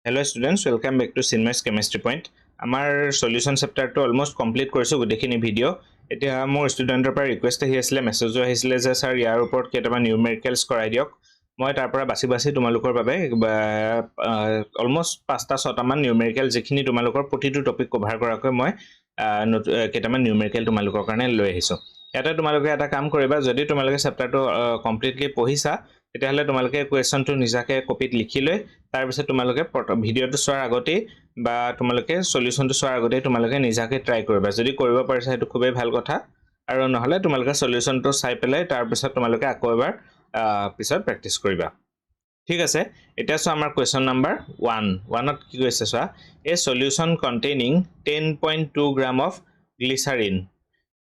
Hello students, welcome back to Cinema's Chemistry Point. Our solution chapter to almost complete কৰিছো গুটেখিনি video এতিয়া মোৰ ষ্টুডেন্টৰ পৰা request আহি আছিল মেছেজ আহিছিল যে স্যাৰ ইয়াৰ ওপৰত কেটাবা নিউমেৰিকেলস কৰাই দিয়ক মই তাৰ পৰা বাছি বাছি তোমালোকৰ বাবে অলমোস্ট 5টা 6টা মান নিউমেৰিকেল যেখিনি তোমালোকৰ প্ৰতিটো টপিক কভাৰ কৰাকৈ মই কেটামান নিউমেৰিকেল তোমালোকৰ কাৰণে লৈ আহিছো এটা তোমালোকে এটা কাম কৰিবা যদি তোমালোকে চেপ্টাৰটো কমপ্লিটলি পঢ়িছা তেতিয়াহলে তোমালোকে কোৱেশ্চনটো নিজাকে কপিত লিখি লৈ তাৰ পিছত তোমালোকে ভিডিওটো চোৱাৰ আগতে বা তোমালোকে সলিউশনটো চোৱাৰ আগতে তোমালোকে নিজাকে ট্ৰাই কৰিবা যদি কৰিব পাৰিছা সেইটো খুবেই ভাল কথা আৰু নহলে তোমালোকে সলিউশনটো চাই পেলাই তাৰ পিছত তোমালোকে আকৌ এবাৰ পিছত প্ৰেক্টিস কৰিবা ঠিক আছে এটা সো আমাৰ কোৱেশ্চন নাম্বাৰ 1 ত কি কৈছে so a solution containing 10.2 gram of glycerine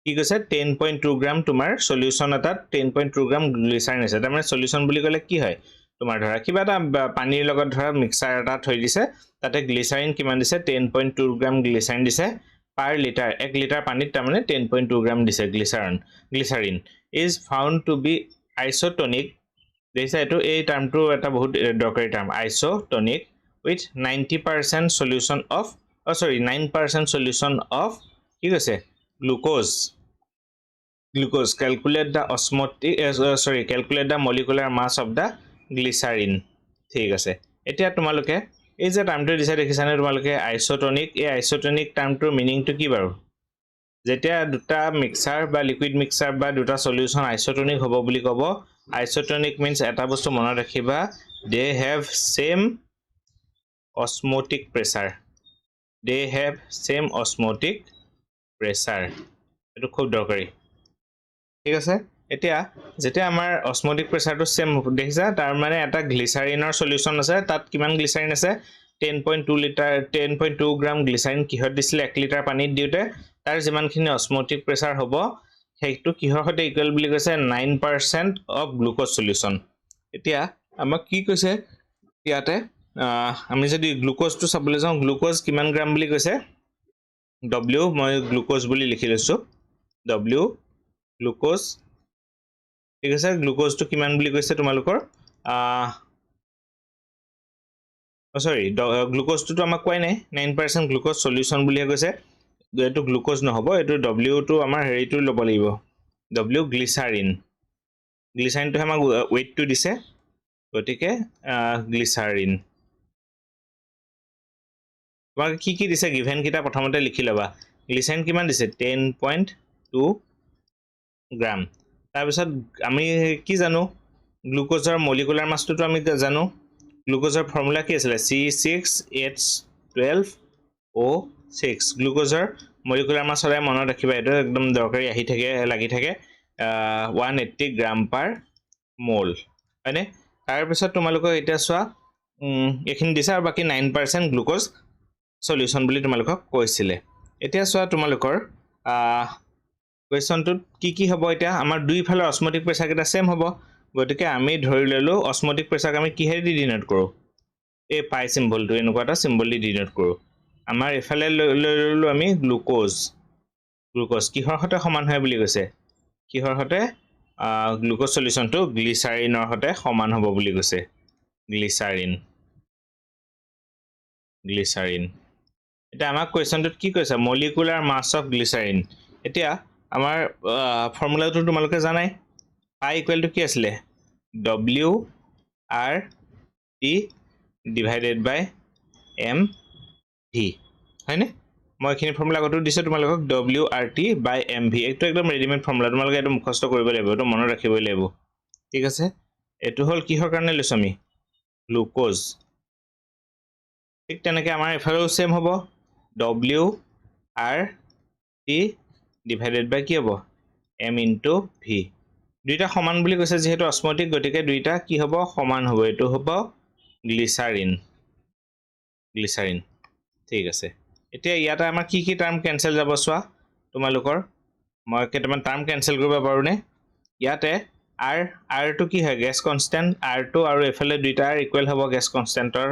কি কৈছে 10.2 গ্ৰাম তোমাৰ সলিউশন এটাত 10.2 গ্ৰাম গ্লিচাৰিন আছে তাৰ মানে সলিউশন বুলি কলে কি হয় তোমাৰ ধৰা কিবা এটা পানীৰ লগত ধৰা মিক্সাৰ এটা থৈ দিছে তাতে গ্লিচাৰিন কিমান দিছে 10.2 গ্ৰাম গ্লিচাৰিন দিছে পাৰ লিটাৰ 1 লিটাৰ পানীত তাৰ মানে 10.2 গ্ৰাম দিছে glycerine is found to be isotonic দেখিছা এটো এই টাৰ্মটো এটা বহুত দৰকাৰী term isotonic with 90% solution of 9% solution of কি কৈছে glucose calculate the osmotic calculate the molecular mass of the glycerin ঠিক আছে এতিয়া তোমালোকে এই যে টার্মটো দিছে দেখিছানে তোমালোকে আইসোটনিক এই আইসোটনিক টাৰ্মটোৰ মিনিংটো কি বাৰু যেতিয়া দুটা মিক্সাৰ বা লিকুইড মিক্সাৰ বা দুটা সলিউশন আইসোটনিক হ'ব বুলি ক'ব আইসোটনিক means এটা বস্তু মনত ৰাখিবা they have same osmotic pressure এটো খুব দৰকাৰী ঠিক আছে এতিয়া যেতিয়া আমাৰ অসমোটিক প্ৰেসাৰটো সেম দেখিছা তাৰ মানে এটা গ্লিচাৰিনৰ সলিউশন আছে তাত কিমান গ্লিচাৰিন আছে 10.2 গ্ৰাম গ্লিচাৰিন কিহত দিছিল 1 লিটাৰ পানীত দিউতে তাৰ যিমানখিনি অসমোটিক প্ৰেসাৰ হ'ব সেইটো কিহৰ সৈতে ইকুৱেল বুলি কৈছে 9% অফ গ্লুকোজ সলিউশন এতিয়া আমাক কি কৈছে ইয়াতে আমি যদি গ্লুকোজটো চাবলৈ যাওঁ গ্লুকোজ কিমান গ্ৰাম বুলি কৈছে W মই গ্লুকোজ বুলি লিখি লৈছো W গ্লুকোজ ঠিক আছে গ্লুকোজটো কিমান বুলি কৈছে তোমালোকৰ গ্লুকোজটো আমাক কোৱাই নাই 9% গ্লুকোজ সলিউশন বুলি কৈছে এটো গ্লুকোজ নহব এটো W টো আমাৰ হেৰিটো ল'ব লাগিব W গ্লিচাৰিনটো আমাক ওয়েটটো দিছে গতিকে গ্লিচাৰিন তোমাক কি দিছে গিভেন কিটা প্ৰথমতে লিখি লবা গ্লিচাৰিন কিমান দিছে 10.2 গ্ৰাম তাৰ পিছত আমি কি জানো গ্লুকোজৰ মলিকুলাৰ মাছটো আমি জানো গ্লুকোজৰ ফৰ্মুলা কি আছিল C6H12O6 গ্লুকোজৰ মলিকুলাৰ মাছ সদায় মনত ৰাখিবা এটো একদম দৰকাৰী আহি থাকে লাগি থাকে 180 গ্ৰাম পাৰ মোল হয়নে তাৰ পিছত তোমালোকক এতিয়া চোৱা এখিনি দিছে আৰু বাকি 9% গ্লুকোজ সলিউশন বুলি তোমালোকক কৈছিলে এতিয়া চোৱা তোমালোকৰ কোৱেশ্চনটো কি হ'ব এতিয়া আমাৰ দুই ফালে অসমোটিক প্ৰেসাৰ কেটা সেম হ'ব গতিকে আমি ধৰি ললো অসমোটিক প্ৰেসাৰ আমি কিহেৰে দি ডিনোট কৰো এই পাই সিম্বলটো এনেকুৱা এটা সিম্বল দি ডিনোট কৰো আমাৰ এফালে ললো আমি গ্লুকোজ কিহৰ সৈতে সমান হয় বুলি কৈছে কিহৰ সৈতে গ্লুকোজ সলিউশনটো গ্লিচাৰিনৰ সৈতে সমান হ'ব বুলি কৈছে গ্লিচাৰিন এটা আমাক কোৱেশ্চনটোত কি কৈছে মলিকুলাৰ মাছ অফ গ্লিচাৰিন এতিয়া আমাৰ ফৰ্মুলাটো তোমালোকে জানাই I equal to কি আছিলে WRT divided by MV হয়নে মই এখিনি ফৰ্মুলা গটো দিছে তোমালোকক WRT by MV এটো একদম ৰেডিমেড ফৰ্মুলা তোমালোকে এটো মুখস্থ কৰিব লাগিব এটো মনত ৰাখিবই লাগিব ঠিক আছে এটো হল কিহৰ কাৰণে লৈছো আমি গ্লুকোজ ঠিক তেনেকে আমাৰ এফালেও সেম হ'ব WRT divided by কি হ'ব M into V দুইটা সমান বুলি কৈছে যেহেতু অসমোটিক গতিকে দুইটা কি হ'ব সমান হ'ব এটো হ'ব গ্লিচাৰিন ঠিক আছে এতিয়া ইয়াতে আমাৰ কি টাৰ্ম ক্যান্সেল যাব চোৱা তোমালোকৰ মই কেটামান টাৰ্ম ক্যান্সেল কৰিব পাৰো নে ইয়াতে R টো কি হয় গ্যাস কনস্ট্যান্ট R2 আৰু এফালে দুইটা ইকুৱেল হ'ব গ্যাস কনস্ট্যান্টৰ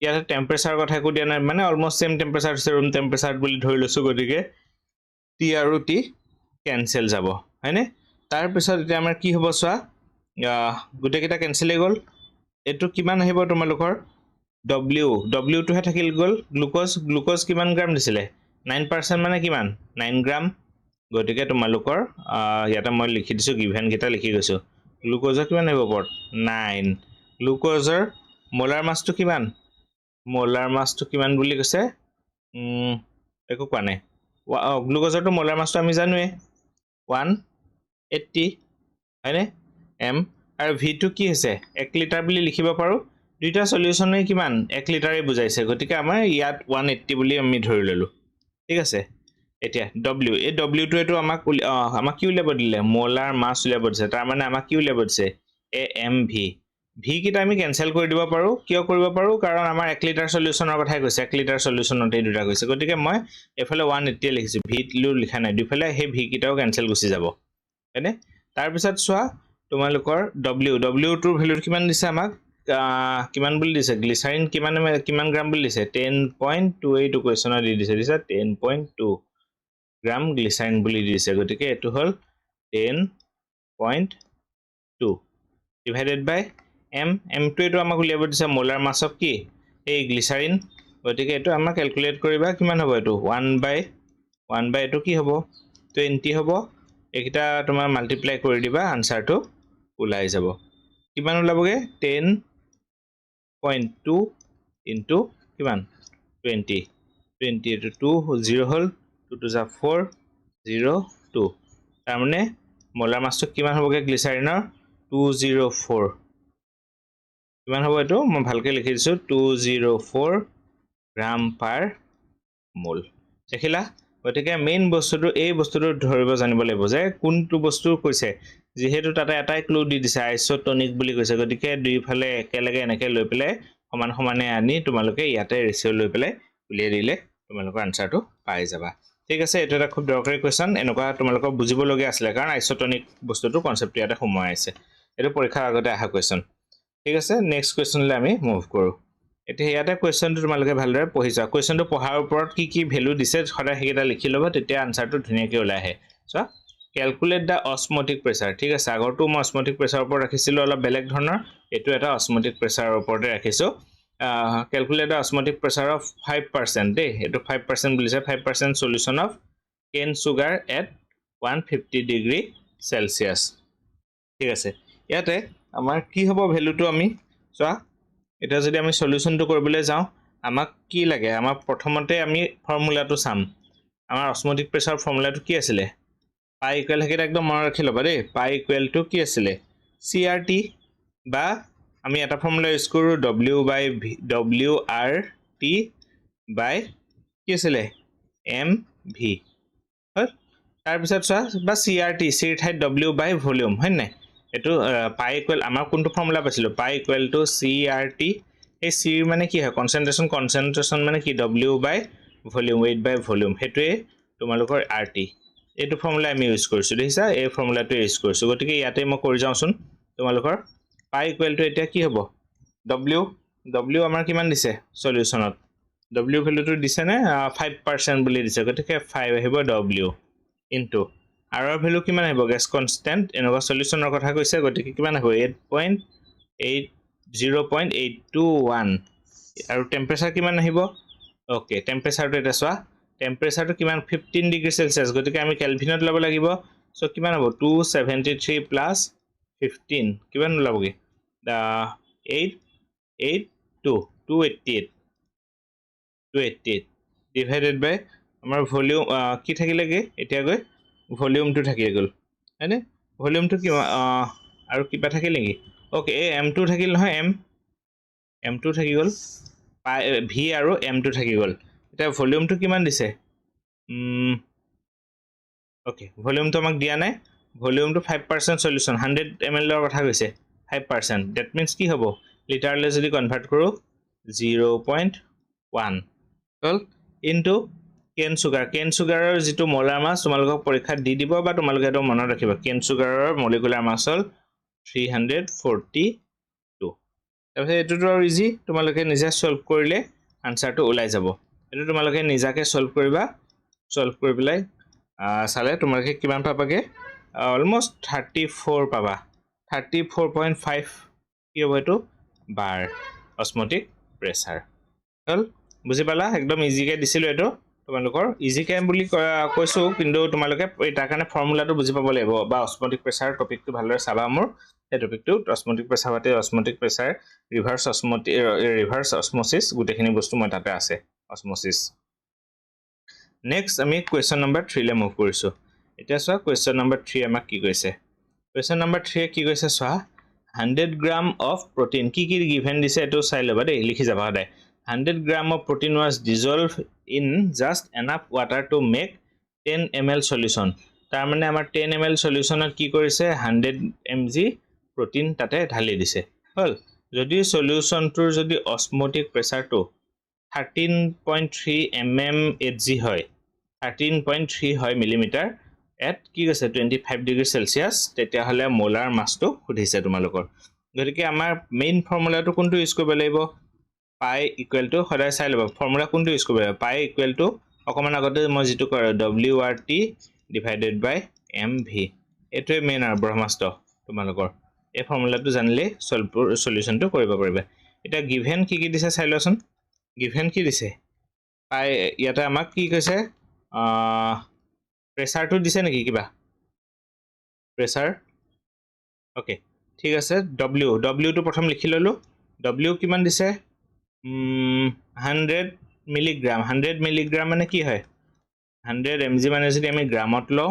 ইয়াতে টেম্পাৰেচাৰ কথা কো দিয়া নাই মানে অলমোস্ট সেম টেম্পাৰেচাৰ আছে ৰুম টেম্পাৰেচাৰ বুলি ধৰি লৈছো গতিকে T আৰু T ক্যান্সেল যাব হয়নে তাৰ পিছত এতিয়া আমাৰ কি হ'ব চোৱা গুটেকেটা ক্যান্সেল হৈ গল এটো কিমান আহিব তোমালোকৰ W টো হে থাকিল গ'ল গ্লুকোজ কিমান গ্ৰাম দিছিলে 9% মানে কিমান 9 গ্ৰাম গতিকে তোমালোকৰ ইয়াতে মই লিখি দিছো গিভেন কেইটা লিখি গৈছো গ্লুকোজৰ কিমান হ'ব পৰত 9 গ্লুকোজৰ মোলাৰ মাছটো কিমান বুলি কৈছে একো কোৱা নাই গ্লুকোজৰটো মোলাৰ মাছটো আমি জানোৱে 180 হয়নে m আৰু v টো কি হৈছে 1 লিটাৰ বুলি লিখিব পাৰো দুইটা সলিউশনে কিমান 1 লিটাৰে বুজাইছে গতিকে আমাৰ ইয়াত 180 বুলি আমি ধৰি ললো ঠিক আছে এতিয়া w এই w টো এটো আমাক কি উলিয়াব দিলে মোলাৰ মাছ উলিয়াব দিছে তাৰ মানে আমাক কি উলিয়াব দিছে amv v কিটা আমি ক্যান্সেল কৰি দিব পাৰো কিয় কৰিব পাৰো কাৰণ আমাৰ 1 লিটাৰ সলিউশনৰ কথাই কৈছে 1 লিটাৰ সলিউশনতে দুটা কৈছে গতিকে মই এফালে 180 লিখিছো v টো লিখা নাই দুফালে হে v কিটাও ক্যান্সেল গুছি যাব হয়নে তাৰ পিছত চোৱা তোমালোকৰ w টোৰ ভ্যালু কিমান দিছে আমাক কিমান বুলি দিছে গ্লিসাৰিন কিমান গ্ৰাম বুলি দিছে 10.28 কোৱেছনত দি দিছে 10.2 গ্ৰাম গ্লিসাৰিন বুলি দিছে গতিকে এটো হল 10.2 ডিভাইডেড বাই m টো এটো আমাক উলিয়াব দিছে মোলাৰ মাছ অফ কি এই গ্লিসাৰিন গতিকে এটো আমাক ক্যালকুলেট কৰিবা কিমান হ'ব এটো 1 বাই এটো কি হ'ব 20 হ'ব এইটা তোমাৰ মাল্টিপ্লাই কৰি দিবা আনসাৰটো ওলাই যাব কিমান ওলাবগে 10.2 ইনটু কিমান 20 এটো 2 0 হল 2 to 4 0 2 তাৰ মানে মোলাৰ মাছটো কিমান হ'বগে গ্লিসাৰিনৰ 204 কিমান হ'ব এটো মই ভালকে লিখি দিছো 204 গ্ৰাম পাৰ মোল দেখিলা গতিকে মেইন বস্তুটো এই বস্তুটো ধৰিব জানিব লাগিব যে কোনটো বস্তু কৈছে যেহেতু তাতে এটাই ক্লু দি দিছে আইসোটনিক বুলি কৈছে গতিকে দুইফালে একেলগে এনেকে লৈ পেলে সমানে আনি তোমালোকে ইয়াতে ৰেশিও লৈ পেলে উলিয়াই দিলে তোমালোকৰ আনসাৰটো পাই যাবা ঠিক আছে এটা এটা খুব দৰকাৰী কোৱেশ্চন এনেকুৱা তোমালোকৰ বুজিব লগা আছিল কাৰণ আইসোটনিক বস্তুটো কনসেপ্ট ইয়াতে সোমাই আছে এটো পৰীক্ষাৰ আগতে আহা কোৱেশ্চন ঠিক আছে নেক্সট কোৱেশ্চনলৈ আমি মুভ কৰো এতিয়া ইয়াতে কোৱেশ্চনটো তোমালোকে ভালদৰে পঢ়িছা কোৱেশ্চনটো পঢ়াৰ ওপৰত কি ভ্যালু দিছে সদায় হেকিটা লিখি লবা তেতিয়া আনসাৰটো ধুনিয়াকৈ ওলাই আহে সো ক্যালকুলেট দা অসমোটিক প্ৰেসাৰ ঠিক আছে আগৰটো মই অসমোটিক প্ৰেসাৰৰ ওপৰত ৰাখিছিলো অলপ বেলেগ ধৰণৰ এটো এটা অসমোটিক প্ৰেসাৰৰ ওপৰতে ৰাখিছো ক্যালকুলেট দা অসমোটিক প্ৰেসাৰ অফ 5% দে এটো 5% বুলিছে 5% solution of cane sugar at 150 degree Celsius ঠিক আছে ইয়াতে আমাৰ কি হ'ব ভ্যালুটো আমি চোৱা এটা যদি আমি সলিউশনটো কৰিবলৈ যাও আমাক কি লাগে আমাক প্ৰথমতে আমি ফৰ্মুলাটো চাম আমাৰ অসমোটিক প্ৰেসাৰ ফৰ্মুলাটো কি আছিল পাই ইকুৱেল হেকিটা একদম মনত ৰাখি লবা দেই পাই ইকুৱেল টু কি আছিল CRT বা আমি এটা ফৰ্মুলা ইউজ কৰো WRT বাই কি আছিল MV হয় তাৰ পিছত চোৱা বা CRT চিৰ ঠাইত W বাই ভলিউম হয় নাই এটো পাই ইকুৱেল আমাৰ কোনটো ফৰ্মুলা পাইছিলো পাই ইকুৱেল টু CRT এই C মানে কি হয় কনসেন্ট্ৰেচন মানে কি W বাই ভলিউম weight বাই ভলিউম হেতুৱে তোমালোকৰ RT এটো ফৰ্মুলা আমি ইউজ কৰিছো দেখিছা এই ফৰ্মুলাটো ইউজ কৰিছো গতিকে ইয়াতে মই কৰি যাওঁচোন তোমালোকৰ পাই ইকুৱেল টু এতিয়া কি হ'ব W আমাৰ কিমান দিছে সলিউশনত W ভ্যালুটো দিছে নে 5% বুলি দিছে গতিকে 5 আহিব W ইনটু R ৰ ভ্যালু কিমান আহিব গ্যাস কনস্ট্যান্ট এনেকুৱা সলিউশনৰ কথা কৈছে গতিকে কিমান হ'ব 0.821 আৰু টেম্পাৰেচাৰ কিমান আহিব ওকে টেম্পাৰেচাৰটো এটা চোৱা টেম্পাৰেচাৰটো কিমান 15 ডিগ্ৰী সেলসিয়াস গতিকে আমি কেলভিনত ল'ব লাগিব সো কিমান হ'ব 273 প্লাস 15 কিমান ওলাবগে 288 ডিভাইডেড বাই আমাৰ ভলিউম কি থাকিলেগে এতিয়া গৈ ভলিউমটো থাকি গ'ল হয়নে ভলিউমটো কি আৰু কিবা থাকিল নেকি ওকে m2 থাকিল নহয় m2 থাকি গ'ল v আৰু m2 থাকি গ'ল এটা ভলিউমটো কিমান দিছে ওকে ভলিউমটো আমাক দিয়া নাই ভলিউমটো 5% সলিউশন 100 ml ৰ কথা কৈছে 5% that means কি হ'ব লিটাৰলৈ যদি কনভাৰ্ট কৰো 0.1 হল ইনটু কেন সুগাৰৰ যেটো মোলাৰ মাছ তোমালোকক পৰীক্ষাত দি দিব বা তোমালোকে এটো মনত ৰাখিবা কেন সুগাৰৰ মলিকুলাৰ মাছ হল 342 তাৰপিছত এটোটো আৰু ইজি তোমালোকে নিজে সলভ কৰিলে আনসাৰটো ওলাই যাব এটো তোমালোকে নিজাকে সলভ কৰিবা সলভ কৰি পেলাই চালে তোমালোকে কিমান পাবাগে অলমোস্ট 34 পাবা 34.5 কি হ'ব এটো বাৰ অসমোটিক প্ৰেছাৰ হল বুজি পালা একদম ইজিকে দিছিলো এটো তোমালোকৰ ইজিকে বুলি কৈছো কিন্তু তোমালোকে তাৰ কাৰণে ফৰ্মুলাটো বুজি পাব লাগিব বা অস্মটিক প্ৰেছাৰ টপিকটো ভালদৰে চাবা মোৰ এই টপিকটো অস্মটিক প্ৰেছাৰ বাতে অস্মটিক প্ৰেছাৰ ৰিভাৰ্স অস্মোসিস গুটেখিনি বস্তু মই তাতে আছে অস্মোসিস নেক্সট আমি কোৱেশ্চন নম্বৰ 3 লে মুভ কৰিছো এতিয়া চোৱা কোৱেশ্চন নম্বৰ 3 আমাক কি কৈছে কোৱেশ্চন নম্বৰ 3 কি কৈছে চোৱা 100 গ্ৰাম অফ প্ৰটিন কি গিভেন দিছে এটো চাই লবা দেই লিখি যাবা সদায় 100 gram of protein was dissolved in just enough water to make 10 ml solution তাৰ মানে আমাৰ 10 ml solutionত কি কৰিছে 100 mg protein তাতে ঢালি দিছে হল যদি সলিউশনটোৰ যদি অস্মটিক প্ৰেছাৰটো 13.3 mmHg হয় 13.3 হয় মিলিমিটাৰ এট কি কৈছে 25 ডিগ্ৰী সেলসিয়াস তেতিয়া হলে মোলাৰ মাসটো খুদিছে তোমালোকৰ গতিকে আমাৰ মেইন ফৰ্মুলাটো কোনটো ইউজ কৰিব লাগিব pi equal to সদায় চাই লবা ফৰ্মুলা কোনটো ইউজ কৰিব pi equal to অকমান আগতে মই যেটো কৰে wrt divided by mv এটোৱে মেইন আৰু ব্ৰহ্মাস্ত্ৰ তোমালোকৰ এই ফৰ্মুলাটো জানিলে সলিউশনটো কৰিব পাৰিবা এটা গিভেন কি দিছে চাই লচোন গিভেন কি দিছে pi ইয়াতে আমাক কি কৈছে প্ৰেছাৰটো দিছে নেকি কিবা প্ৰেছাৰ ওকে ঠিক আছে w টো প্ৰথম লিখি ললো w কিমান দিছে 100 মিলিগ্ৰাম 100 মিলিগ্ৰাম মানে কি হয় 100 mg মানে যদি আমি গ্ৰামত লও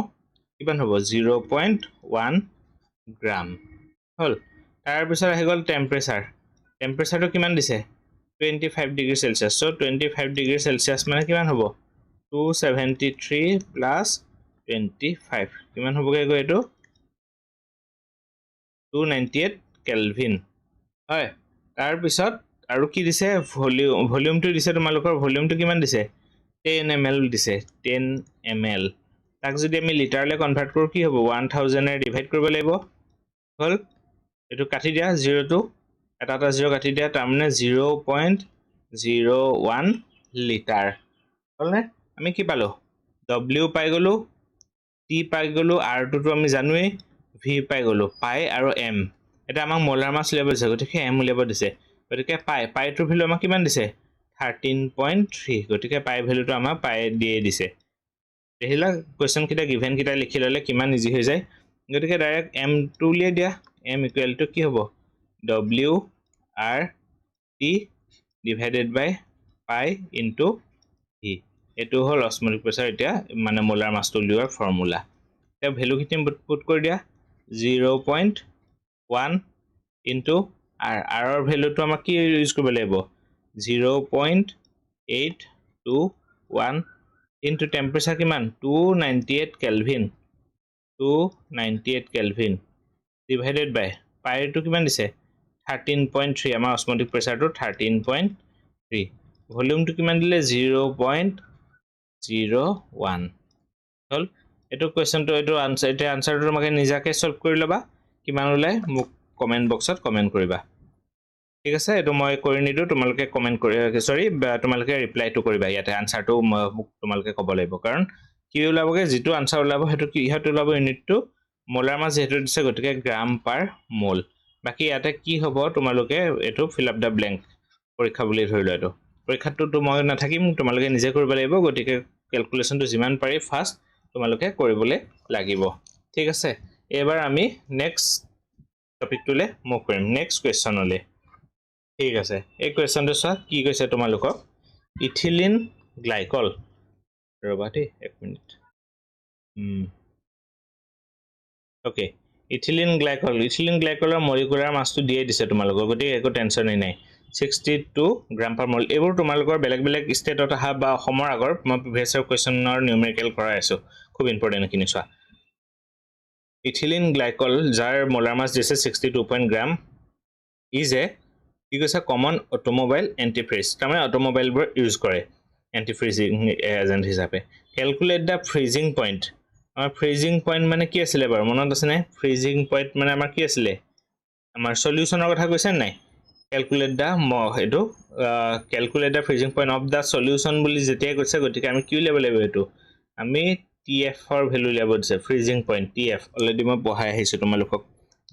কিমান হ'ব 0.1 গ্ৰাম হল তাৰ পিছত আহি গল টেম্পাৰেচাৰটো কিমান দিছে 25 degree Celsius so 25 degree Celsius মানে কিমান হ'ব 273 প্লাস 25 কিমান হ'বগে গৈ এটো 298 কেলভিন হয় তাৰ পিছত আৰু কি দিছে ভলিউমটো দিছে তোমালোকৰ ভলিউমটো কিমান দিছে 10 ml দিছে 10 ml তাক যদি আমি লিটাৰলে কনভাৰ্ট কৰো কি হ'ব 1000 এ ডিভাইড কৰিব লাগিব হল এটো কাটি দিয়া 0 টো এটা 0 কাটি দিয়া তাৰ মানে 0.01 লিটাৰ হলনে আমি কি পালো w পাই গলো t পাই গলো r টো আমি জানোৱে v পাই গলো পাই আৰু m এটা আমাক মোলাৰ মাস উলিয়াব দিছে গতিকে m উলিয়াব দিছে গতিকে পাই টোৰ ভ্যালু আমাক কিমান দিছে 13.3 গতিকে পাই ভ্যালুটো আমাক পাই দিয়ে দিছে দেখিলা কোৱেশ্চন কিটা গিভেন কিটা লিখি ললে কিমান ইজি হৈ যায় গতিকে ডাইৰেক্ট m টো উলিয়াই দিয়া m ইকুৱেল টু কি হ'ব w r t divided by pi into v এটো হল অস্মটিক প্ৰেছাৰ এতিয়া মানে মোলাৰ মাসটো উলিওৱাৰ ফৰ্মুলা এতিয়া ভ্যালু কিটা পুট কৰি দিয়া 0.1 into r ৰ ভ্যালুটো আমাক কি ইউজ কৰিব লাগিব 0.821 into টেম্পাৰেচাৰ কিমান 298 kelvin 298 kelvin divided by pi টো কিমান দিছে 13.3 আমাৰ অস্মটিক প্ৰেছাৰটো 13.3 ভলিউমটো কিমান দিলে 0.01 হল এটো কোৱেশ্চনটো এটো আনসাৰটো তোমাকে নিজাকে সলভ কৰি লবা কিমান ওলাই মোক কমেন্ট বক্সত কমেন্ট কৰিবা ঠিক আছে এটো মই কৰি নিদু তোমালোকে কমেন্ট কৰি সৰি তোমালোকে ৰিপ্লাইটো কৰিবা ইয়াতে আনসাৰটো মোক তোমালোকে ক'ব লাগিব কাৰণ কি ওলাবগে যেটো আনসাৰ ওলাব হেতু কি হেতু ওলাব ইউনিটটো মোলাৰ মাস যেটো দিছে গতিকে গ্ৰাম পাৰ মোল বাকি ইয়াতে কি হ'ব তোমালোকে এটো ফিল আপ দা ব্ল্যাঙ্ক পৰীক্ষা বুলি ধৰিলো এটো পৰীক্ষাটো মই নাথাকিম তোমালোকে নিজে কৰিব লাগিব গতিকে ক্যালকুলেশনটো যিমান পাৰি ফাষ্ট তোমালোকে কৰিবলৈ লাগিব ঠিক আছে এবাৰ আমি নেক্সট টপিকটোলে মুভ কৰিম নেক্সট কোৱেশ্চনলে ঠিক আছে এই কোৱেশ্চনটো চোৱা কি কৈছে তোমালোকক ইথিলিন গ্লাইকল ৰবাটি এক মিনিট ওকে ইথিলিন গ্লাইকলৰ মলিকুলাৰ মাসটো দিয়ে দিছে তোমালোকক গতিকে একো টেনচনই নাই 62 গ্ৰাম পাৰ মোল এবোৰ তোমালোকৰ বেলেগ বেলেগ ষ্টেটত আহা বা অসমৰ আগৰ মই প্ৰিভিয়াছৰ কোৱেশ্চনৰ নিউমেৰিকেল কৰাই আছো খুব ইম্পৰ্টেন্ট কিনি চোৱা ইথিলিন গ্লাইকল যাৰ মোলাৰ মাস দিছে 62 গ্ৰাম ইজ এ কি কৈছে কমন অটোমোবাইল এন্টিফ্ৰিজ তাৰমানে অটোমোবাইল বোৰ ইউজ কৰে এন্টিফ্ৰিজিং এজেন্ট হিচাপে ক্যালকুলেট দা ফ্ৰিজিং পইণ্ট আমাৰ ফ্ৰিজিং পইণ্ট মানে কি আছিল বাৰু মনত আছে নে ফ্ৰিজিং পইণ্ট মানে আমাৰ কি আছিল আমাৰ সলিউশনৰ কথা কৈছে নাই calculate the এটো calculate the freezing point of the solution বুলি যেতিয়া কৈছে গতিকে আমি কি লেভেল লাগিব এটো আমি tf ৰ ভ্যালু লেভেল দিছে freezing point tf অলৰেডি মই পঢ়াই আহিছো তোমালোকক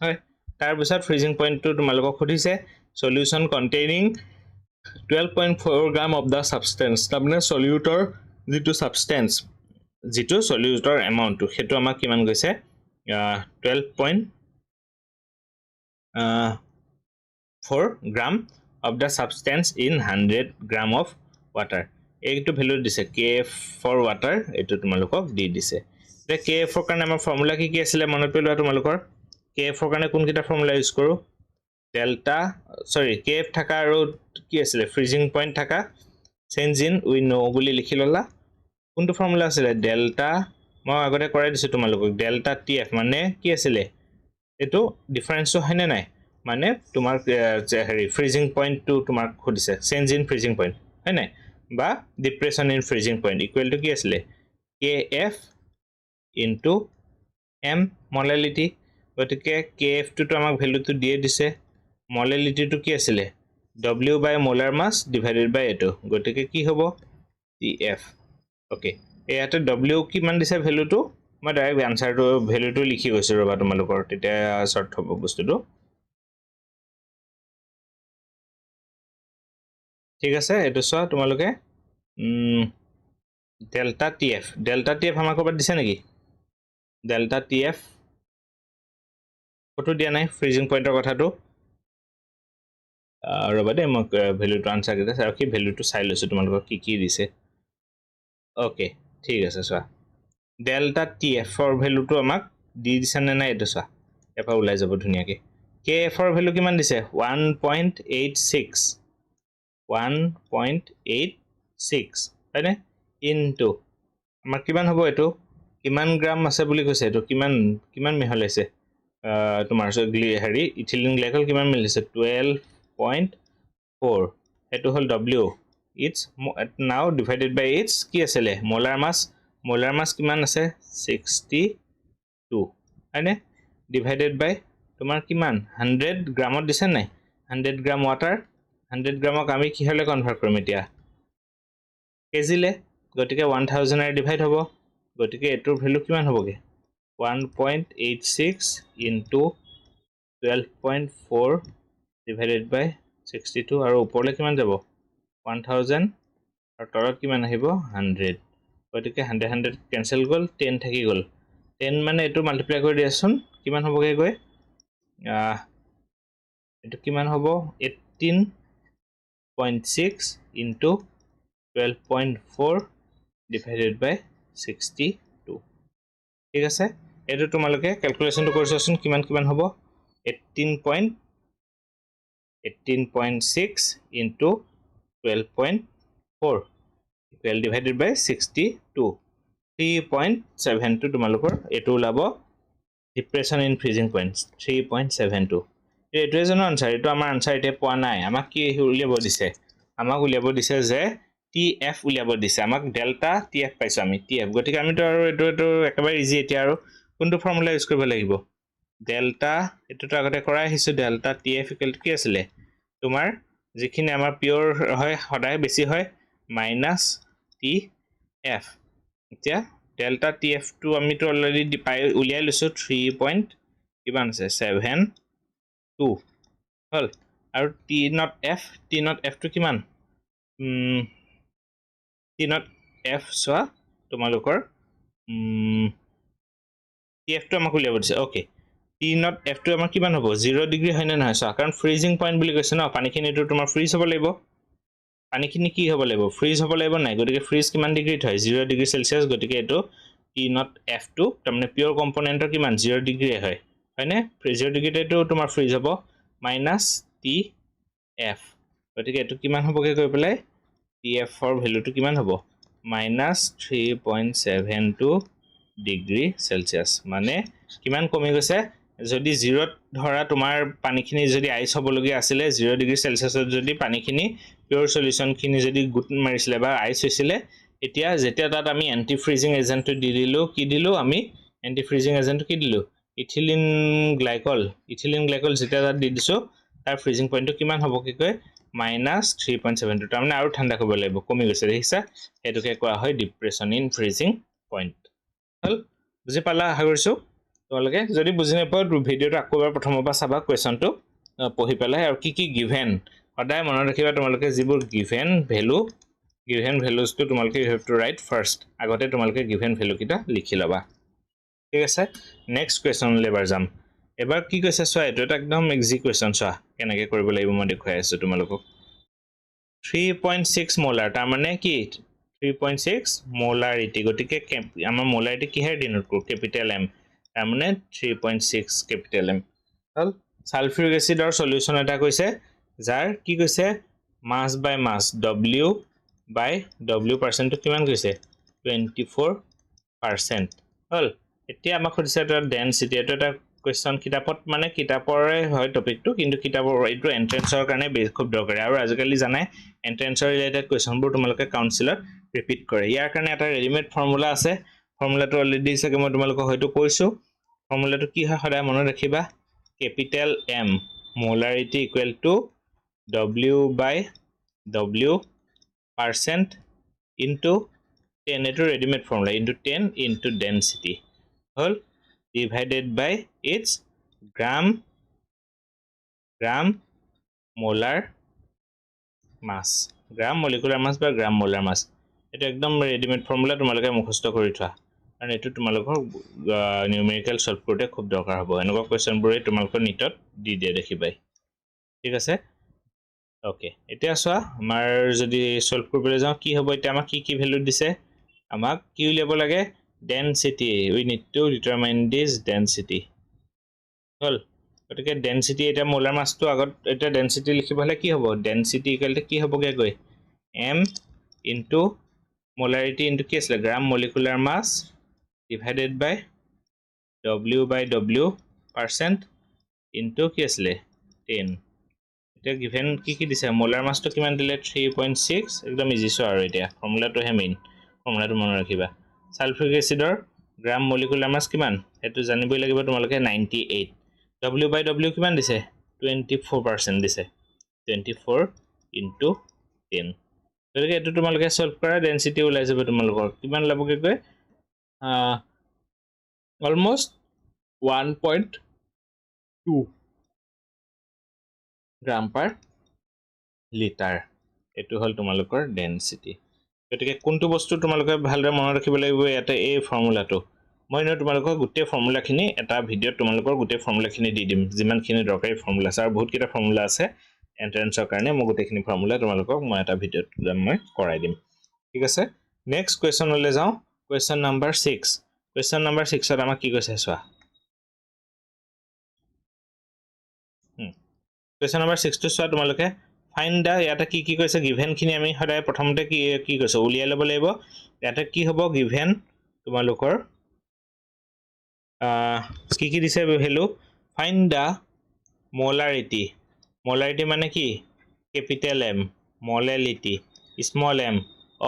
হয় তাৰ পিছত freezing point টো তোমালোকক খুদিছে solution containing 12.4 gram of the substance তাৰমানে সলিউটৰ যিটো ছাবষ্টেন্স যিটো সলিউটৰ এমাউণ্টটো সেইটো আমাক কিমান গৈছে 12.4 গ্ৰাম of the substance in 100 gram of water এইটো ভ্যালু দিছে kf for water এটো তোমালোকক দি দিছে তে kf ৰ কাৰণে আমাৰ ফৰ্মুলা কি আছিল মনত পেলোৱা তোমালোকৰ kf ৰ কাৰণে কোন কিটা ফৰ্মুলা ইউজ কৰো delta sorry kf থাকা আৰু কি আছিল ফ্ৰিজিং পইণ্ট থাকা চেঞ্জ ইন উই নো বুলি লিখি ললা কোনটো ফৰ্মুলা আছিল delta মই আগতে কৰাই দিছো তোমালোকক delta tf মানে কি আছিল এটো ডিফাৰেন্সটো হয়নে নাই মানে তোমাৰ হেৰি ফ্ৰিজিং পইণ্ট টু তোমাক খুদিছে চেঞ্জ ইন ফ্ৰিজিং পইণ্ট হয় নাই বা depression in freezing point equal to কি আছিল kf ইনটু m মোলাৰিটি গতিকে kf টো আমাক ভ্যালুটো দিয়ে দিছে মোলাৰিটিটো কি আছিল w বাই মোলাৰ মাস ডিভাইডেড বাই এটো গতিকে কি হ'ব tf ওকে এয়াতে w কিমান দিছে ভ্যালুটো মই ডাইৰেক্ট আনসাৰটো ভ্যালুটো লিখি গৈছো ৰবা তোমালোকৰ তেতিয়া শৰ্ট হ'ব বস্তুটো ঠিক আছে এটো সো তোমালোকে ডেল্টা টিএফ আমাক কত দিছে নেকি ডেল্টা টিএফ কত দিয়া নাই ফ্ৰিজিং পইণ্টৰ কথাটো ৰবা দে মই ভ্যালুটো আনসাৰ দিছে আৰু কি ভ্যালুটো চাই লৈছো তোমালোকক কি দিছে ওকে ঠিক আছে সো ডেল্টা টিএফ ৰ ভ্যালুটো আমাক দি দিছে নে নাই এটো সো এপা ওলাই যাব ধুনিয়াকে কেএফ ৰ ভ্যালু কিমান দিছে 1.86 1.86 হয়নে ইনটু আমাৰ কিমান হ'ব এটো কিমান গ্ৰাম আছে বুলি কৈছে এটো কিমান মিহলাইছে তোমাৰ হেৰি ইথিলিন গ্লাইকল কিমান মিলাইছে 12.4 এটো হল w it's now divided by its কি আছিল মোলাৰ মাস কিমান আছে 62 হয়নে ডিভাইডেড বাই তোমাৰ কিমান 100 গ্ৰামত দিছে নাই 100 গ্ৰাম ওয়াটাৰ 100 গ্ৰামক আমি কি হলে কনভাৰ্ট কৰিম এতিয়া কেজিলে গটিকে 1000 এৰ ডিভাইড হ'ব গটিকে এটোৰ ভ্যালু কিমান হ'বগে 1.86 into 12.4 divided by 62 আৰু ওপৰলে কিমান যাব 1000 আৰু তলত কিমান আহিব 100 গটিকে 100 ক্যান্সেল গল 10 থাকি গল 10 মানে এটো মাল্টিপ্লাই কৰি দিয়াছোন কিমান হ'বগে গৈ এটো কিমান হ'ব 18.6 into 12.4 divided by 62 ঠিক আছে এটো তোমালোকে ক্যালকুলেশনটো কৰিছাচোন কিমান হ'ব 18.6 into 12.4 equal divided by 62 3.72 তোমালোকৰ এটো ওলাব ডিপ্ৰেছন ইন ফ্ৰিজিং পইণ্ট 3.72 এটো জানো আনসাৰ এটো আমাৰ আনসাৰ এতে পোৱা নাই আমাক কি উলিয়াব দিছে আমাক উলিয়াব দিছে যে tf উলিয়াব দিছে আমাক ডেল্টা tf পাইছো আমি tf গতিকে আমি তো আৰু এটো একেবাৰে ইজি এতিয়া আৰু কোনটো ফৰ্মুলা ইউজ কৰিব লাগিব ডেল্টা এটো আগতে কৰাই আহিছো ডেল্টা tf ইকুৱেল টু কি আছিল তোমাৰ যিখিনি আমাৰ পিওর হয় সদায় বেছি হয় মাইনাস tf এতিয়া ডেল্টা tf টো আমি তো অলৰেডি পাই উলিয়াই লৈছো 3 পইণ্ট কিমান আছে 7 2 হল আৰু t not f টো কিমান t not f সোয়া তোমালোকৰ tf টো আমাক উলিয়াব দিছে ওকে t not f টো আমাৰ কিমান হ'ব 0 ডিগ্ৰী হয় না নহয় সোয়া কাৰণ ফ্ৰিজিং পইণ্ট বুলি কৈছে না পানীখিনিটো তোমাৰ ফ্ৰিজ হ'ব লাগিব পানীখিনি কি হ'ব লাগিব ফ্ৰিজ হ'ব লাগিব নাই গতিকে ফ্ৰিজ কিমান ডিগ্ৰীত হয় 0 ডিগ্ৰী সেলসিয়াস গতিকে এটো t not f টো তাৰমানে পিওৰ কম্পোনেন্টৰ কিমান 0 ডিগ্ৰী হয় হয়নে 0 ডিগ্ৰীতেটো তোমাৰ ফ্ৰিজ হ'ব মাইনাস tf গতিকে এটো কিমান হ'বগে গৈ পেলাই tf ৰ ভ্যালুটো কিমান হ'ব মাইনাস 3.72 ডিগ্ৰী সেলসিয়াস মানে কিমান কমি গৈছে যদি 0 ধৰা তোমাৰ পানীখিনি যদি আইস হ'বলগীয়া আছিল 0 ডিগ্ৰী সেলসিয়াসত যদি পানীখিনি পিওৰ সলিউশন খিনি যদি গুট মাৰিছিলে বা আইস হৈছিলে এতিয়া যেতিয়া তাত আমি এন্টি ফ্ৰিজিং এজেন্টটো দি দিলো কি দিলো আমি এন্টি ফ্ৰিজিং এজেন্ট কি দিলো ইথিলিন গ্লাইকল যেতিয়া তাত দি দিছো তাৰ ফ্ৰিজিং পইণ্টটো কিমান হ'ব কি কয় মাইনাস 3.72 তাৰমানে আৰু ঠাণ্ডা কৰিব লাগিব কমি গৈছে দেখিছা এটোকে কোৱা হয় ডিপ্ৰেছন ইন ফ্ৰিজিং পইণ্ট হল বুজি পালা আশা কৰিছো তোমালোকে যদি বুজি নাপাও ভিডিওটো আকৌ এবাৰ প্ৰথমৰ পৰা চাবা কোৱেশ্চনটো পঢ়ি পেলাই আৰু কি গিভেন সদায় মনত ৰাখিবা তোমালোকে যিবোৰ গিভেন ভ্যালুজ তো তোমালোকে you have to write first আগতে তোমালোকে গিভেন ভ্যালু কিটা লিখি লবা ঠিক আছে নেক্সট কোৱেশ্চন লেবাৰ যাম এবাৰ কি কৈছে চোৱা এটো এটা একদম ইজি কোৱেশ্চন চোৱা কেনেকৈ কৰিব লাগিব মই দেখাই আছো তোমালোকক 3.6 মোলাৰ তাৰ মানে কি 3.6 মোলাৰিটি গতিকে আমাৰ মোলাৰিটি কিহে ডিনোট কৰো ক্যাপিটেল M তাৰ মানে 3.6 ক্যাপিটেল M হল সালফিউৰিক এসিডৰ সলিউশন এটা কৈছে যাৰ কি কৈছে মাস বাই মাস W by W percent to কিমান কৈছে 24% হল এতিয়া আমাক খুদিছে এটা ডেনসিটি এটা কোৱেশ্চন কিতাপত মানে কিতাপৰে হয় টপিকটো কিন্তু কিতাপৰ এইটো এন্ট্ৰেন্সৰ কাৰণে খুব দৰকাৰী আৰু আজিকালি জানাই এন্ট্ৰেন্সৰ ৰিলেটেড কোৱেশ্চনবোৰ তোমালোকে কাউন্সিলত ৰিপিট কৰে ইয়াৰ কাৰণে এটা ৰেডিমেড ফৰ্মুলা আছে ফৰ্মুলাটো অলৰেডি সকে মই তোমালোকক হয়তো কৈছো ফৰ্মুলাটো কি হয় সদায় মনত ৰাখিবা capital M molarity equal to W by W percent into 10 eto ready-made formula into 10 into density whole divided by its gram molar mass gram molecular mass by gram molar mass eto ekdom ready-made formula tumalake mukhosth kori thwa and eto tumalokor numerical solve korte khub dorkar hobo enoko question bure tumalokor nitot di dia dekhibai ঠিক আছে okay এতিয়া সোয়া আমাৰ যদি solve কৰিবলৈ যাও কি হ'ব এটা আমাক কি ভ্যালু দিছে আমাক কি উলিয়াব লাগে density we need to determine this density হল গতিকে ডেনসিটি এটা মোলাৰ মাসটো আগত এটা ডেনসিটি লিখিব হলে কি হ'ব ডেনসিটি ইকুৱেল টু কি হ'বগে গৈ m ইনটু মোলাৰিটি ইনটু কি আছে gram molecular mass divided by w by w percent into কি আছে 10 এটা গিভেন কি দিছে মোলাৰ মাসটো কিমান দিলে 3.6 একদম ইজি সো আৰু এতিয়া ফৰ্মুলাটো হে মেইন ফৰ্মুলাটো মনত ৰাখিবা সালফিউৰিক এসিডৰ গ্ৰাম মলিকুলাৰ মাস কিমান এটো জানিবই লাগিব তোমালোকে 98 w by w কিমান দিছে 24% দিছে 24 into 10 গতিকে এটো তোমালোকে সলভ কৰা ডেনসিটি ওলাই যাব তোমালোকৰ কিমান লাবগে গৈ অলমোস্ট 1.2 গ্ৰাম পাৰ লিটাৰ এটো হল তোমালোকৰ ডেনসিটি গতিকে কোনটো বস্তু তোমালোকে ভালদৰে মনত ৰাখিব লাগিব ইয়াতে এই ফৰ্মুলাটো মই ন তোমালোকক গুটে ফৰ্মুলাখিনি এটা ভিডিঅ তোমালোকৰ গুটে ফৰ্মুলাখিনি দি দিম যিমানখিনি দৰকাৰী ফৰ্মুলা আছে আৰু বহুত কিটা ফৰ্মুলা আছে এন্ট্ৰেন্সৰ কাৰণে মই গুটেখিনি ফৰ্মুলা তোমালোকক মই এটা ভিডিঅ মই কৰাই দিম ঠিক আছে নেক্সট কোৱেশ্চন লৈ যাও কোৱেশ্চন নম্বৰ 6 কোৱেশ্চন নম্বৰ 6 ত আমাক কি কৈছে চোৱা Question number 6 to চোৱা তোমালোকে find the ইয়াতে কি কৈছে given খিনি আমি সদায় প্ৰথমতে কি কৈছে উলিয়াই ল'ব লাগিব ইয়াতে কি হ'ব given তোমালোকৰ কি দিছে ভ্যালু find the molarity মানে কি capital M molality small m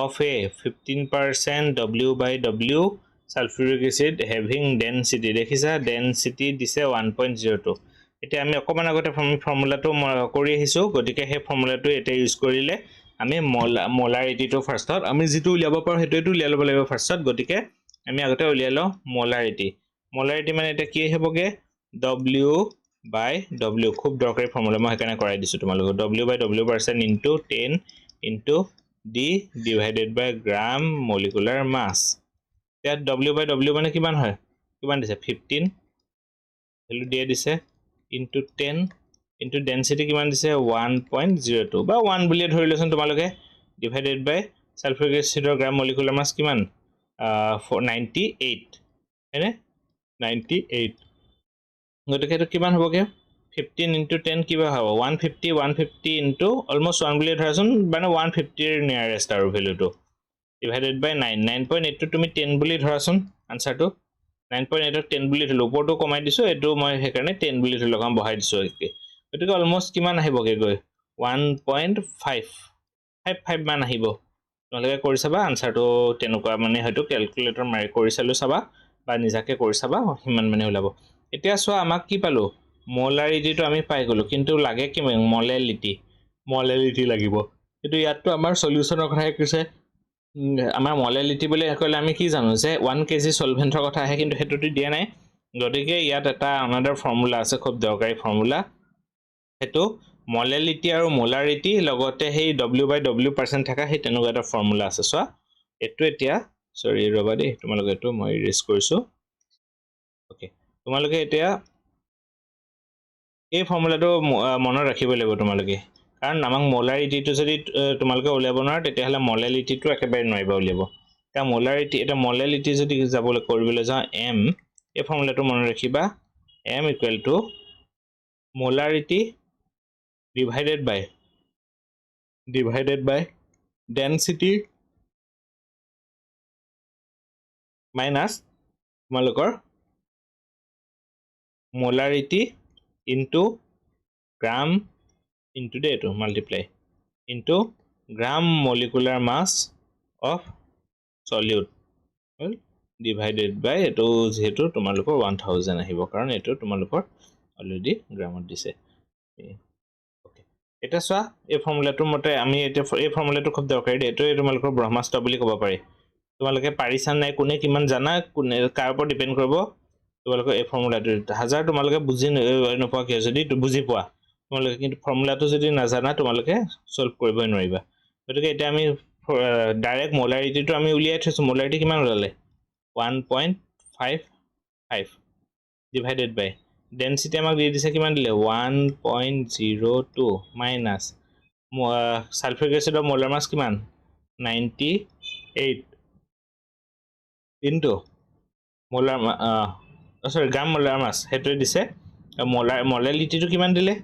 of a 15% W by W sulfuric acid having density দেখিছা density দিছে 1.02 এটা আমি অকমান আগতে ফৰ্মুলাটো কৰি আহিছো গতিকে হে ফৰ্মুলাটো এটা ইউজ কৰিলে আমি মোলাৰিটিটো ফাৰ্ষ্টত আমি যেটো উলিয়াব পাৰো হেটোটো উলিয়াই ল'ব লাগিব ফাৰ্ষ্টত গতিকে আমি আগতে উলিয়াই লও মোলাৰিটি মানে এটা কি হ'বগে W by W খুব দৰকাৰী ফৰ্মুলা মই হেকানে কৰাই দিছো তোমালোকক W by W percent into 10 into D divided by gram molecular mass ইয়াত W by W মানে কিমান হয় কিমান দিছে 15 ভ্যালু দিয়া দিছে into 10 into density কিমান দিছে 1.02 বা 1 বুলি ধৰি লৈছন তোমালোকে divided by sulfuric acid gram molecular mass কিমান 98 হেনে 98 গতিকে এটো কিমান হ'বগে 15 into 10 কিবা হ'ব 150 into almost 1 বুলি ধৰাছন মানে 150 এৰ নিয়াৰেস্ট আৰু ভ্যালুটো divided by 9.8 to তুমি 10 বুলি ধৰাছন আনসাৰটো 9.8 ক 10 বুলি ধৰিলো ওপৰটো কমাই দিছো এটো মই হেকাৰণে 10 বুলি ধৰি লগাম বহাই দিছো গতিকে অলমোস্ট কিমান আহিবগে গৈ 1.55 মান আহিব তোমালোকে কৰি চাবা আনসাৰটো তেনেকুৱা মানে হয়তো ক্যালকুলেটৰ মাৰি কৰি চালো চাবা বা নিজাকে কৰি চাবা হিমান মানে ওলাব এতিয়া চোৱা আমাক কি পালো মোলাৰিটিটো আমি পাই গলো কিন্তু লাগে কি মোলাৰিটি লাগিব কিন্তু ইয়াতটো আমাৰ সলিউশনৰ কথা কৈছে আমাৰ মোলাৰিটি বুলি কলে আমি কি জানো যে 1 কেজি সলভেন্টৰ কথা আহে কিন্তু হেতুটো দিয়া নাই গতিকে ইয়াত এটা আনাদাৰ ফৰ্মুলা আছে খুব দৰকাৰী ফৰ্মুলা হেতু মলেলিটি আৰু মোলাৰিটি লগতে সেই W/W% থকা সেই তেনেকুৱা এটা ফৰ্মুলা আছে চোৱা এটো এতিয়া সৰি ৰবা দেই তোমালোকে এটো মই ইৰেজ কৰিছো ওকে তোমালোকে এতিয়া এই ফৰ্মুলাটো মনত ৰাখিব লাগিব তোমালোকে কাৰণ আমাক মোলাৰিটিটো যদি তোমালোকে উলিয়াব নোৱাৰা তেতিয়া হলে মলেলিটিটো একেবাৰে নোৱাৰিবা উলিয়াব তা মোলাৰিটি এটা মলেলিটি যদি যাবলৈ কৰিবলৈ যাও m এই ফৰ্মুলাটো মনত ৰাখিবা m = molarity divided by density minus তোমালোকৰ molarity into gram into the multiply into gram molecular mass of solute well divided by eto jehetu tumalokor 1000 ahibo karon eto tumalokor already gramot dise okay eta swa ei formula tu mote ami eta ei formula tu khub dorkari eto tumalokor brahmastra boli koba pare তোমালোকে পাৰিছা নাই কোনে কিমান জানা কোনে কাৰ ওপৰত depend কৰিব তোমালোকে এই ফৰ্মুলাটো হাজাৰ তোমালোকে বুজি নপোৱা কি যদি বুজি পোৱা তোমালোকে কিন্তু ফৰ্মুলাটো যদি নাজানা তোমালোকে সলভ কৰিবই নোৱাৰিবা গতিকে এটা আমি ডাইৰেক্ট মোলাৰিটিটো আমি উলিয়াই থৈছো মোলাৰিটি কিমান ওলালে 1.55 ডিভাইডেড বাই ডেনসিটি আমাক দি দিছে কিমান দিলে 1.02 মাইনাস সালফিউৰিক এসিডৰ মোলাৰ মাস কিমান 98 into molar sorry gram molar mass হেতু দিছে molality to কিমান দিলে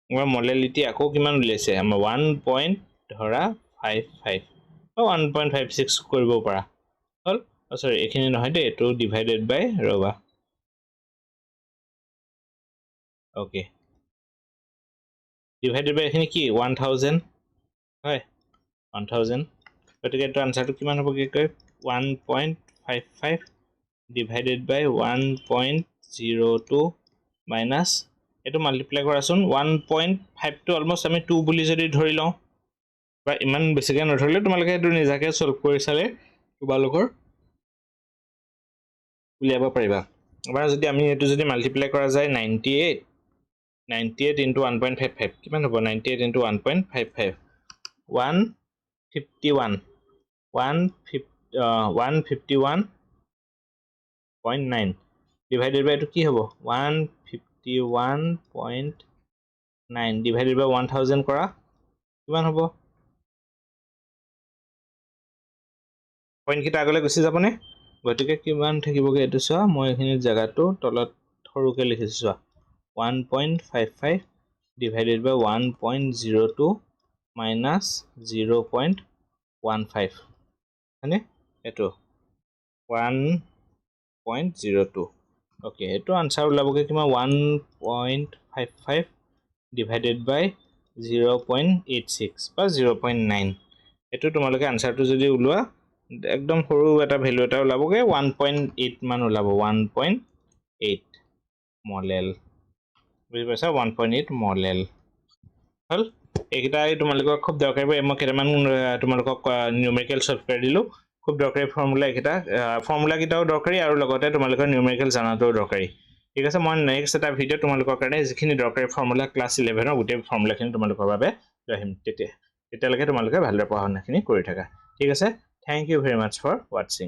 আমাৰ molality আকো কিমান উলিয়াইছে আমাৰ 1.55 1.56 কৰিব পাৰা হল sorry এখিনি নহয় দে এটো ডিভাইডেড বাই ৰবা ওকে ডিভাইডেড বাই এখিনি কি 1000 হয় 1000 গতিকে এটো আনসাৰটো কিমান হ'ব কি কয় 1.55 divided by 1.02 minus eto multiply korasun 1.5 to almost ami 2 buli jodi dhori law ba iman besike nodhorle tumaloke eto nijake solve kori sale tumalokor uliaba pariba abar jodi ami eto jodi multiply kora jay 98 into 1.55 kiman hobo 98 into 1.55 151.9 divided by to ki hobo 151.9 divided by 1000 kora kiman hobo point kita agole gusi jabone gotike kiman thakiboge etu swa moi ekhini jaga to tolat thoruke likhisi swa 1.55 divided by 1.02 minus 0.15 hane eto 1.02 okay eto answer ulaboge kima 1.55 divided by 0.86 বা 0.9 eto তোমালোকে answer to jodi ulua একদম সৰু এটা value এটা ওলাবগে 1.8 মান ওলাব 1.8 মলেল বুজি পাইছা 1.8 মলেল হল একিটাই তোমালোকক খুব দৰকাৰী মই কেটামান তোমালোকক নিউমেৰিকেল সফটওয়্যাৰ দিলো খুব দৰকাৰী ফৰ্মুলা একিটা ফৰ্মুলা কিটাও দৰকাৰী আৰু লগতে তোমালোকৰ নিউমেৰিকেল জানাটো দৰকাৰী ঠিক আছে মই নেক্সট এটা ভিডিও তোমালোকৰ কাৰণে যিখিনি দৰকাৰী ফৰ্মুলা ক্লাস 11 ৰ গোটেই ফৰ্মুলাখিনি তোমালোকৰ বাবে ৰহিম তেতিয়ালৈকে তোমালোকে ভালদৰে পঢ়া শুনাখিনি কৰি থাকা ঠিক আছে thank you very much for watching